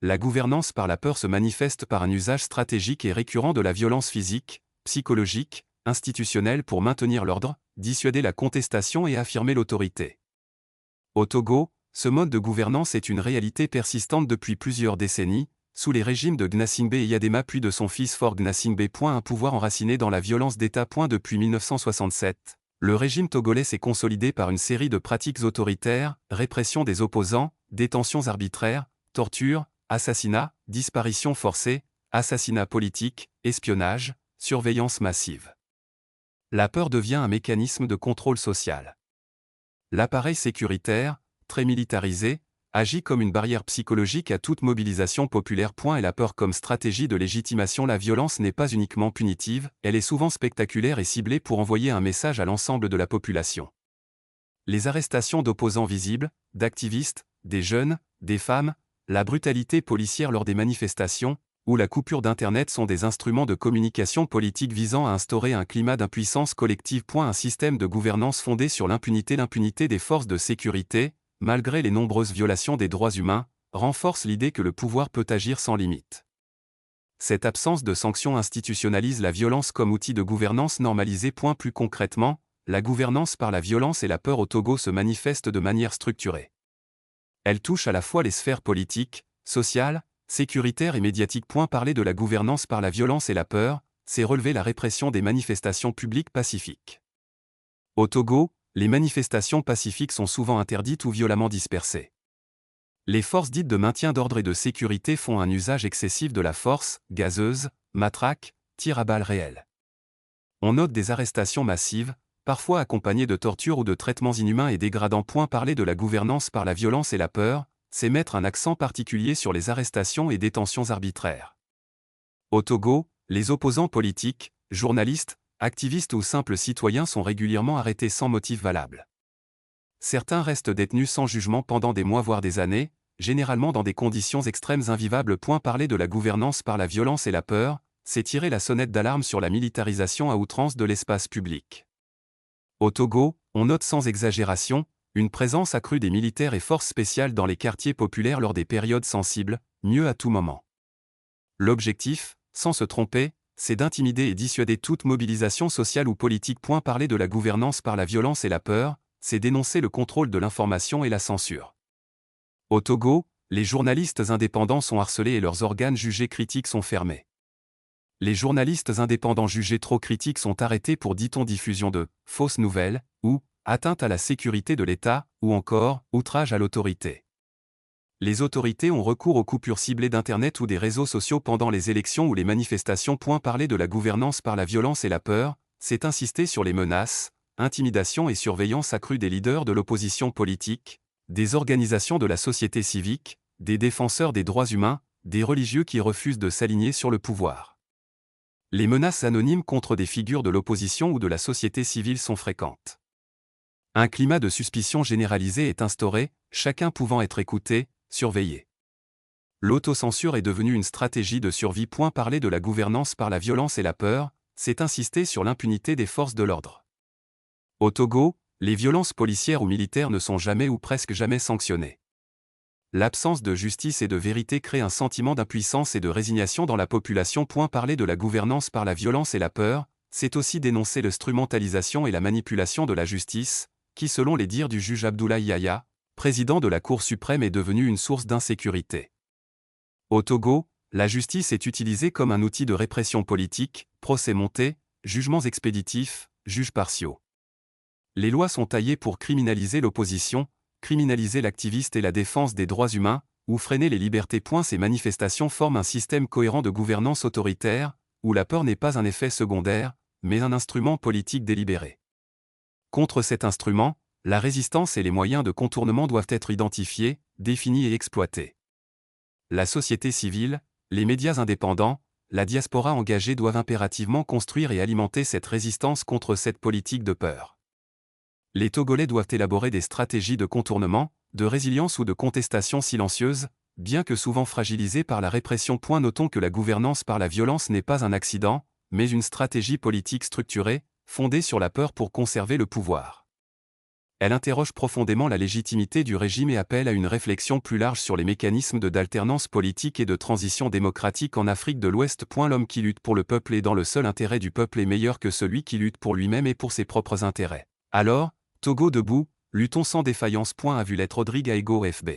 la gouvernance par la peur se manifeste par un usage stratégique et récurrent de la violence physique, psychologique, institutionnelle pour maintenir l'ordre, dissuader la contestation et affirmer l'autorité. Au Togo, ce mode de gouvernance est une réalité persistante depuis plusieurs décennies, sous les régimes de Gnassingbé et Yadema puis de son fils Faure Gnassingbé. Un pouvoir enraciné dans la violence d'État. Depuis 1967, le régime togolais s'est consolidé par une série de pratiques autoritaires, répression des opposants, détentions arbitraires, torture, assassinats, disparitions forcées, assassinats politiques, espionnage, surveillance massive. La peur devient un mécanisme de contrôle social. L'appareil sécuritaire, très militarisé, agit comme une barrière psychologique à toute mobilisation populaire. Et la peur comme stratégie de légitimation. La violence n'est pas uniquement punitive, elle est souvent spectaculaire et ciblée pour envoyer un message à l'ensemble de la population. Les arrestations d'opposants visibles, d'activistes, des jeunes, des femmes, la brutalité policière lors des manifestations, ou la coupure d'Internet sont des instruments de communication politique visant à instaurer un climat d'impuissance collective. Un système de gouvernance fondé sur l'impunité. L'impunité des forces de sécurité, malgré les nombreuses violations des droits humains, renforce l'idée que le pouvoir peut agir sans limite. Cette absence de sanctions institutionnalise la violence comme outil de gouvernance normalisée. Plus concrètement, la gouvernance par la violence et la peur au Togo se manifeste de manière structurée. Elle touche à la fois les sphères politiques, sociales, sécuritaires et médiatiques. Parler de la gouvernance par la violence et la peur, c'est relever la répression des manifestations publiques pacifiques. Au Togo, les manifestations pacifiques sont souvent interdites ou violemment dispersées. Les forces dites de maintien d'ordre et de sécurité font un usage excessif de la force, gazeuse, matraque, tirs à balles réelles. On note des arrestations massives, parfois accompagnées de tortures ou de traitements inhumains et dégradants. Parler de la gouvernance par la violence et la peur, c'est mettre un accent particulier sur les arrestations et détentions arbitraires. Au Togo, les opposants politiques, journalistes, activistes ou simples citoyens sont régulièrement arrêtés sans motif valable. Certains restent détenus sans jugement pendant des mois voire des années, généralement dans des conditions extrêmes invivables. Parler de la gouvernance par la violence et la peur, c'est tirer la sonnette d'alarme sur la militarisation à outrance de l'espace public. Au Togo, on note sans exagération, une présence accrue des militaires et forces spéciales dans les quartiers populaires lors des périodes sensibles, mieux à tout moment. L'objectif, sans se tromper, c'est d'intimider et dissuader toute mobilisation sociale ou politique. Parler de la gouvernance par la violence et la peur, c'est dénoncer le contrôle de l'information et la censure. Au Togo, les journalistes indépendants sont harcelés et leurs organes jugés critiques sont fermés. Les journalistes indépendants jugés trop critiques sont arrêtés pour, dit-on, diffusion de fausses nouvelles, ou atteinte à la sécurité de l'État, ou encore outrage à l'autorité. Les autorités ont recours aux coupures ciblées d'Internet ou des réseaux sociaux pendant les élections ou les manifestations. Parler de la gouvernance par la violence et la peur, c'est insister sur les menaces, intimidations et surveillance accrue des leaders de l'opposition politique, des organisations de la société civique, des défenseurs des droits humains, des religieux qui refusent de s'aligner sur le pouvoir. Les menaces anonymes contre des figures de l'opposition ou de la société civile sont fréquentes. Un climat de suspicion généralisée est instauré, chacun pouvant être écouté, surveillé. L'autocensure est devenue une stratégie de survie. Parler de la gouvernance par la violence et la peur, c'est insister sur l'impunité des forces de l'ordre. Au Togo, les violences policières ou militaires ne sont jamais ou presque jamais sanctionnées. L'absence de justice et de vérité crée un sentiment d'impuissance et de résignation dans la population. Parler de la gouvernance par la violence et la peur, c'est aussi dénoncer l'instrumentalisation et la manipulation de la justice, qui selon les dires du juge Abdoulaye Yaya, président de la Cour suprême, est devenue une source d'insécurité. Au Togo, la justice est utilisée comme un outil de répression politique, procès montés, jugements expéditifs, juges partiaux. Les lois sont taillées pour criminaliser l'opposition, criminaliser l'activiste et la défense des droits humains, ou freiner les libertés. Ces manifestations forment un système cohérent de gouvernance autoritaire, où la peur n'est pas un effet secondaire, mais un instrument politique délibéré. Contre cet instrument, la résistance et les moyens de contournement doivent être identifiés, définis et exploités. La société civile, les médias indépendants, la diaspora engagée doivent impérativement construire et alimenter cette résistance contre cette politique de peur. Les Togolais doivent élaborer des stratégies de contournement, de résilience ou de contestation silencieuse, bien que souvent fragilisées par la répression. Notons que la gouvernance par la violence n'est pas un accident, mais une stratégie politique structurée, fondée sur la peur pour conserver le pouvoir. Elle interroge profondément la légitimité du régime et appelle à une réflexion plus large sur les mécanismes d'alternance politique et de transition démocratique en Afrique de l'Ouest. L'homme qui lutte pour le peuple et dans le seul intérêt du peuple est meilleur que celui qui lutte pour lui-même et pour ses propres intérêts. Alors, Togo debout, luttons sans défaillance. A vu lettre Rodrigue Aigo FB.